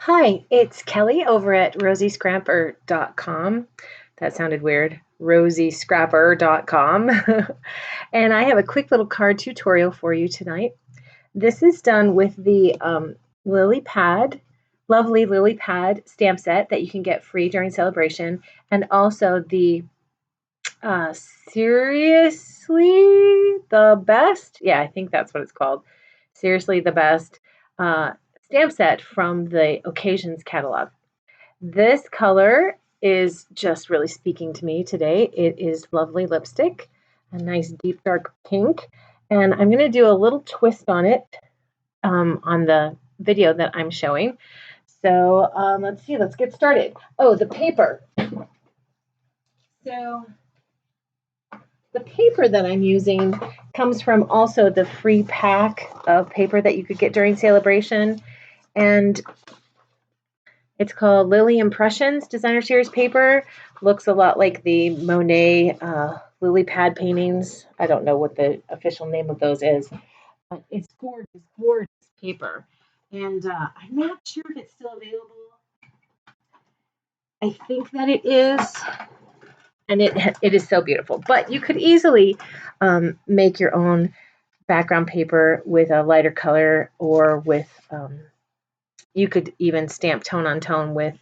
Hi, it's Kelly over at rosiescrapper.com. That sounded weird. rosiescrapper.com. And I have a quick little card tutorial for you tonight. This is done with the lily pad, lovely lily pad stamp set that you can get free during celebration, and also the uh, Seriously the Best. Yeah, I think that's what it's called. Seriously the Best uh, stamp set from the Occasions catalog. This color is just really speaking to me today. It is lovely lipstick, a nice deep dark pink, and I'm going to do a little twist on it on the video that I'm showing. So let's see, let's get started. Oh, the paper. So the paper that I'm using comes from also the free pack of paper that you could get during celebration. And it's called Lily Impressions Designer Series paper. Looks a lot like the Monet lily pad paintings. I don't know what the official name of those is, but it's gorgeous, gorgeous paper. And I'm not sure if it's still available. I think that it is, and it is so beautiful. But you could easily make your own background paper with a lighter color, or with you could even stamp tone on tone with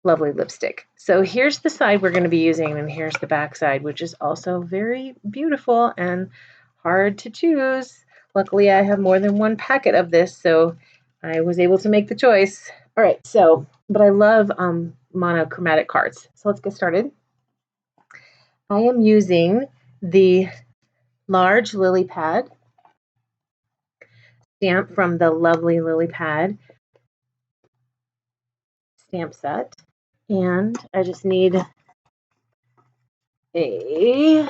lovely lipstick. So here's the side we're going to be using, and here's the back side, which is also very beautiful and hard to choose. Luckily, I have more than one packet of this, so I was able to make the choice. All right, so, but I love monochromatic cards. So let's get started. I am using the large lily pad stamp from the lovely lily pad stamp set. And I just need a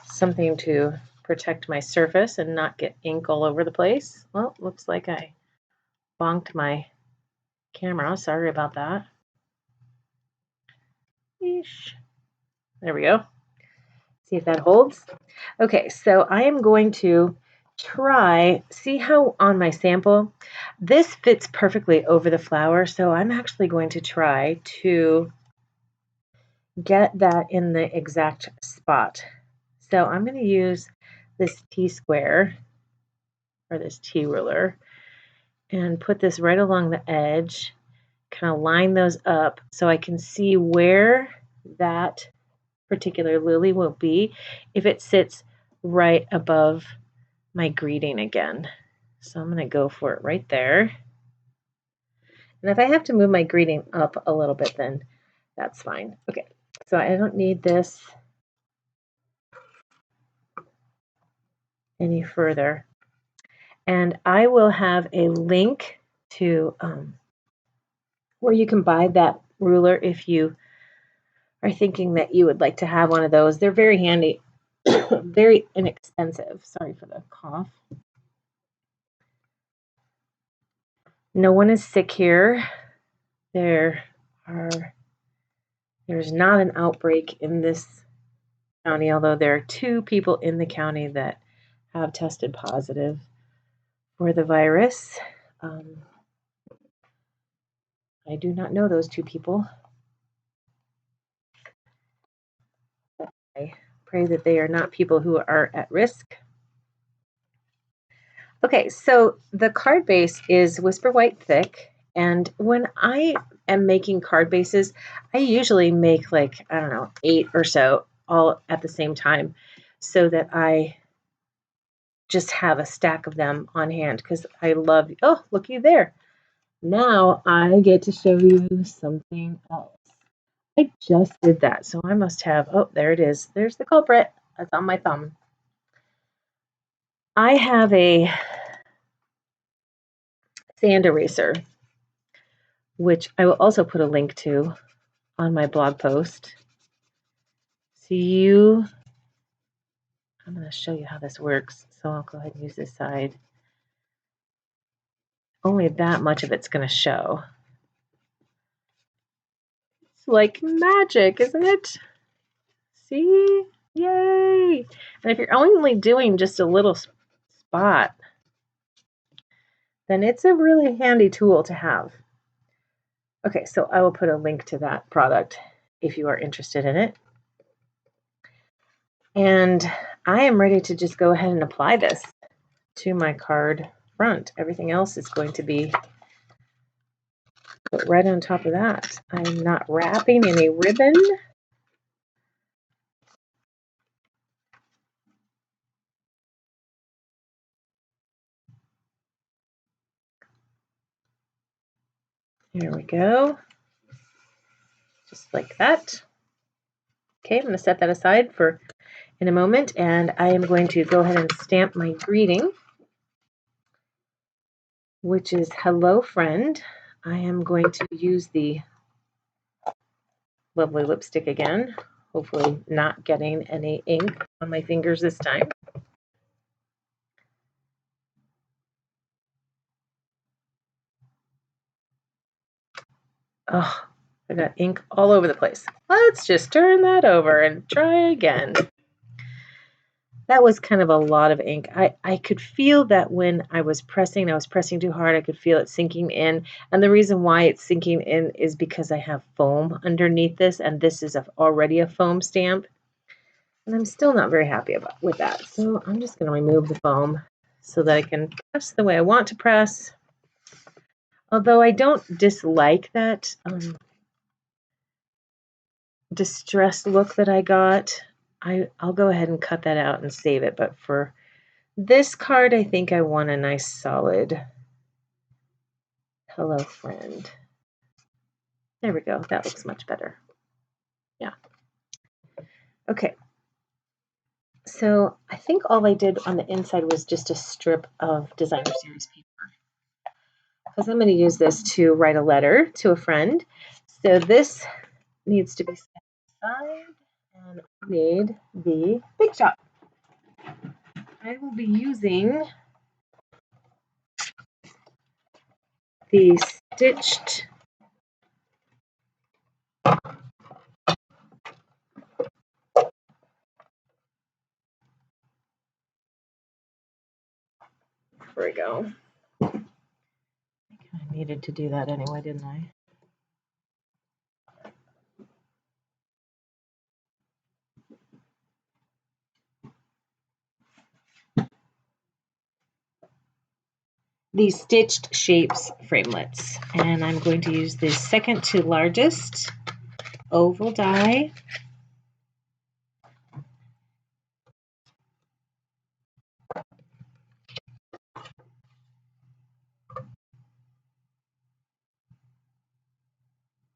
something to protect my surface and not get ink all over the place. Well, looks like I bonked my camera. Sorry about that. Eesh. There we go. See if that holds. Okay, so I am going to see how on my sample, this fits perfectly over the flower, so I'm actually going to try to get that in the exact spot. So I'm going to use this T-square, or this T-ruler, and put this right along the edge, kind of line those up so I can see where that particular lily will be if it sits right above my greeting again. So I'm going to go for it right there. And if I have to move my greeting up a little bit, then that's fine. Okay, so I don't need this any further. And I will have a link to where you can buy that ruler if you are thinking that you would like to have one of those. They're very handy, very inexpensive. Sorry for the cough. No one is sick here. There's not an outbreak in this county, although there are 2 people in the county that have tested positive for the virus. I do not know those 2 people. I pray that they are not people who are at risk. Okay, so the card base is Whisper White thick, and when I am making card bases, I usually make like, I don't know, 8 or so all at the same time, so that I just have a stack of them on hand, because I love, oh, looky there. Now I get to show you something else. I just did that, so I must have, oh, there it is. There's the culprit. That's on my thumb. I have a sand eraser, which I will also put a link to on my blog post. So I'm going to show you how this works. So I'll go ahead and use this side. Only that much of it's going to show. It's like magic, isn't it? See? Yay! And if you're only doing just a little spot, then it's a really handy tool to have. Okay, so I will put a link to that product if you are interested in it. And I am ready to just go ahead and apply this to my card front. Everything else is going to be put right on top of that. I'm not wrapping any ribbon. There we go. Just like that. Okay, I'm going to set that aside for in a moment, and I am going to go ahead and stamp my greeting, which is hello friend. I am going to use the lovely lipstick again, hopefully not getting any ink on my fingers this time. Oh, I got ink all over the place. Let's just turn that over and try again. That was kind of a lot of ink. I could feel that when I was pressing too hard. I could feel it sinking in. And the reason why it's sinking in is because I have foam underneath this, and this is already a foam stamp. And I'm still not very happy with that. So I'm just going to remove the foam so that I can press the way I want to press. Although I don't dislike that distressed look that I got. I'll go ahead and cut that out and save it. But for this card, I think I want a nice solid hello friend. There we go. That looks much better. Yeah. Okay. So I think all I did on the inside was just a strip of designer series paper, because I'm going to use this to write a letter to a friend. So this needs to be set aside, and I made the Big Shot. I will be using the stitched there we go. I needed to do that anyway, didn't I? The stitched shapes framelets, and I'm going to use the second to largest oval die.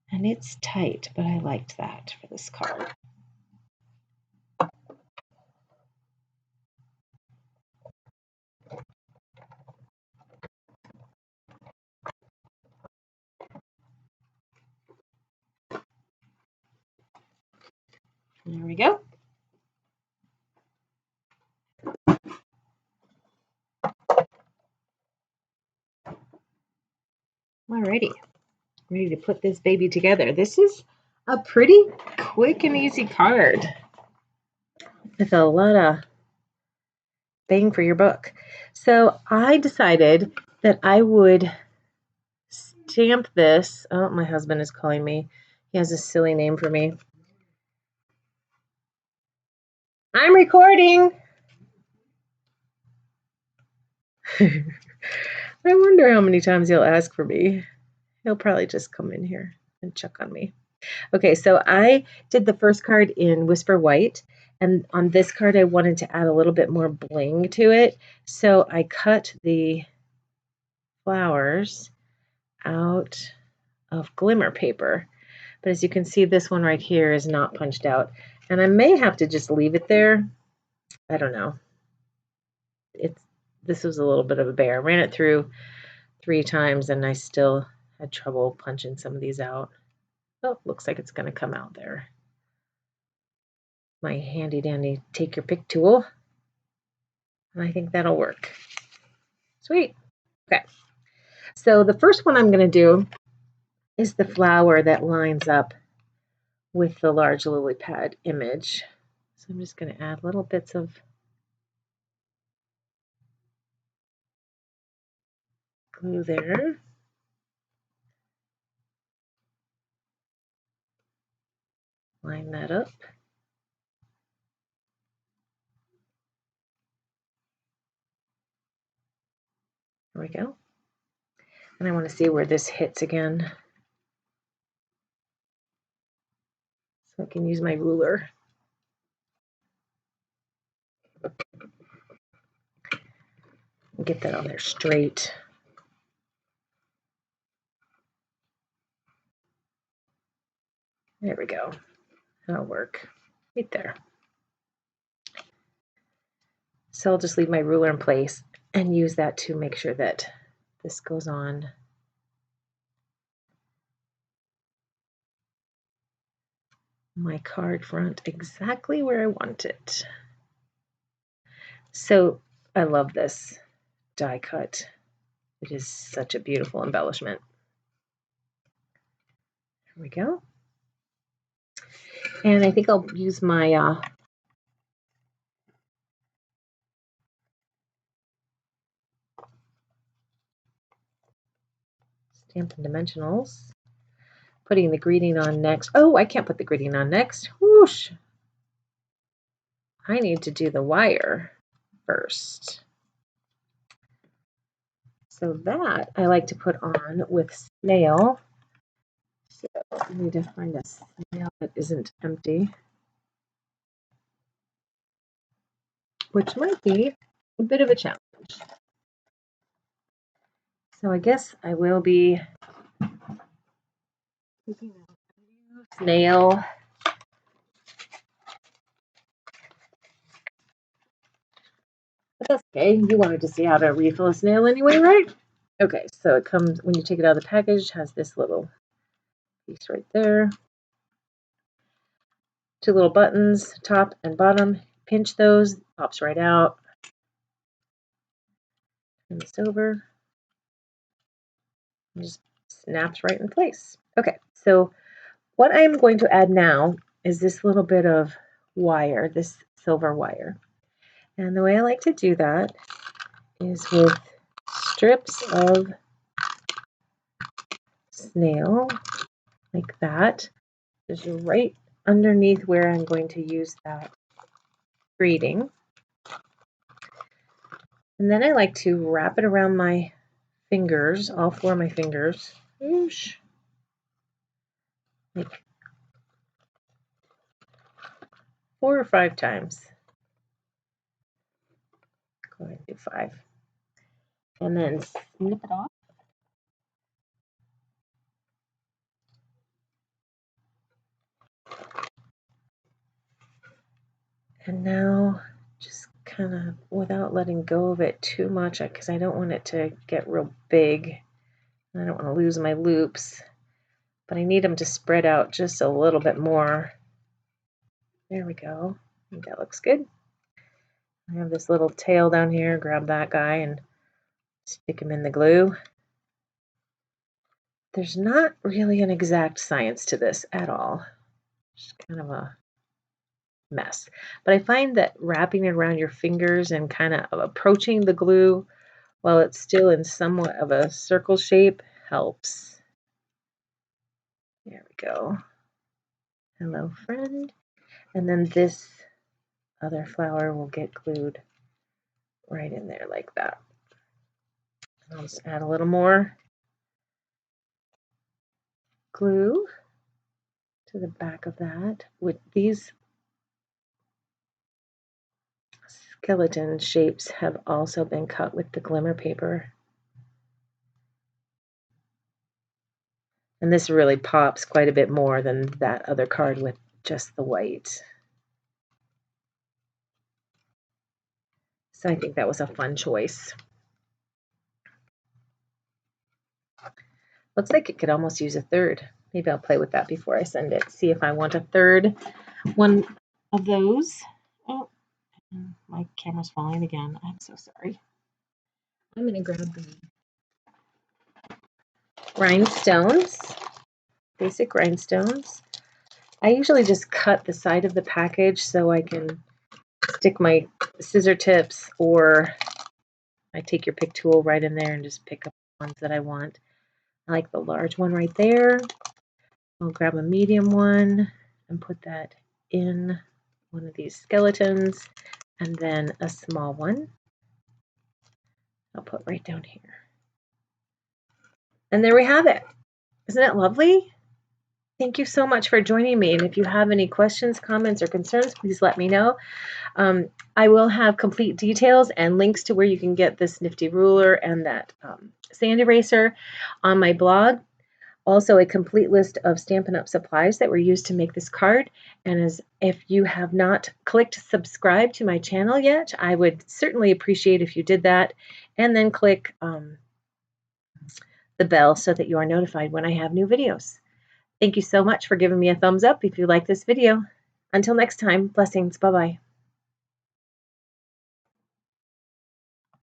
And it's tight, but I liked that for this card. There we go. Alrighty, ready to put this baby together. This is a pretty quick and easy card with a lot of bang for your buck. So I decided that I would stamp this. Oh, my husband is calling me. He has a silly name for me. I'm recording. I wonder how many times he'll ask for me. He'll probably just come in here and check on me. Okay, so I did the first card in Whisper White, and on this card I wanted to add a little bit more bling to it. So I cut the flowers out of glimmer paper. But as you can see, this one right here is not punched out. And I may have to just leave it there. I don't know. This was a little bit of a bear. I ran it through 3 times and I still had trouble punching some of these out. Oh, looks like it's going to come out there. My handy dandy take your pick tool. And I think that'll work. Sweet. Okay. So the first one I'm going to do is the flower that lines up with the large lily pad image. So I'm just going to add little bits of glue there. Line that up. There we go. And I want to see where this hits again. So I can use my ruler. Get that on there straight. There we go. That'll work. Right there. So I'll just leave my ruler in place and use that to make sure that this goes on my card front exactly where I want it. So I love this die cut. It is such a beautiful embellishment. There we go. And I think I'll use my Stampin' Dimensionals. Putting the greeting on next. Oh, I can't put the greeting on next. Whoosh. I need to do the wire first. So that I like to put on with snail. So I need to find a snail that isn't empty, which might be a bit of a challenge. So I guess I will be taking a new snail. But that's okay. You wanted to see how to refill a snail anyway, right? Okay, so it comes, when you take it out of the package, it has this little piece right there. 2 little buttons, top and bottom. Pinch those, pops right out. Turn this over. And just snaps right in place. Okay, so what I'm going to add now is this little bit of wire, this silver wire. And the way I like to do that is with strips of snail, like that, just right underneath where I'm going to use that greeting. And then I like to wrap it around my fingers, all 4 of my fingers, whoosh, like 4 or 5 times. Go ahead and do 5. And then snip it off. And now just kind of without letting go of it too much, because I don't want it to get real big. I don't want to lose my loops, but I need them to spread out just a little bit more. There we go. I think that looks good. I have this little tail down here. Grab that guy and stick him in the glue. There's not really an exact science to this at all. Just kind of a mess. But I find that wrapping it around your fingers and kind of approaching the glue while it's still in somewhat of a circle shape helps. There we go. Hello, friend. And then this other flower will get glued right in there like that. And I'll just add a little more glue to the back of that. With these skeleton shapes have also been cut with the glimmer paper. And this really pops quite a bit more than that other card with just the white. So I think that was a fun choice. Looks like it could almost use a third. Maybe I'll play with that before I send it. See if I want a third one of those. Oh, my camera's falling again. I'm so sorry. I'm going to grab the rhinestones, basic rhinestones. I usually just cut the side of the package so I can stick my scissor tips, or I take your pick tool right in there and just pick up ones that I want. I like the large one right there. I'll grab a medium one and put that in one of these skeletons, and then a small one I'll put right down here. And there we have it. Isn't that lovely? Thank you so much for joining me. And if you have any questions, comments, or concerns, please let me know. I will have complete details and links to where you can get this nifty ruler and that sand eraser on my blog. Also, a complete list of Stampin' Up! Supplies that were used to make this card. And if you have not clicked subscribe to my channel yet, I would certainly appreciate if you did that. And then click the bell so that you are notified when I have new videos. Thank you so much for giving me a thumbs up if you like this video. Until next time, blessings. Bye-bye.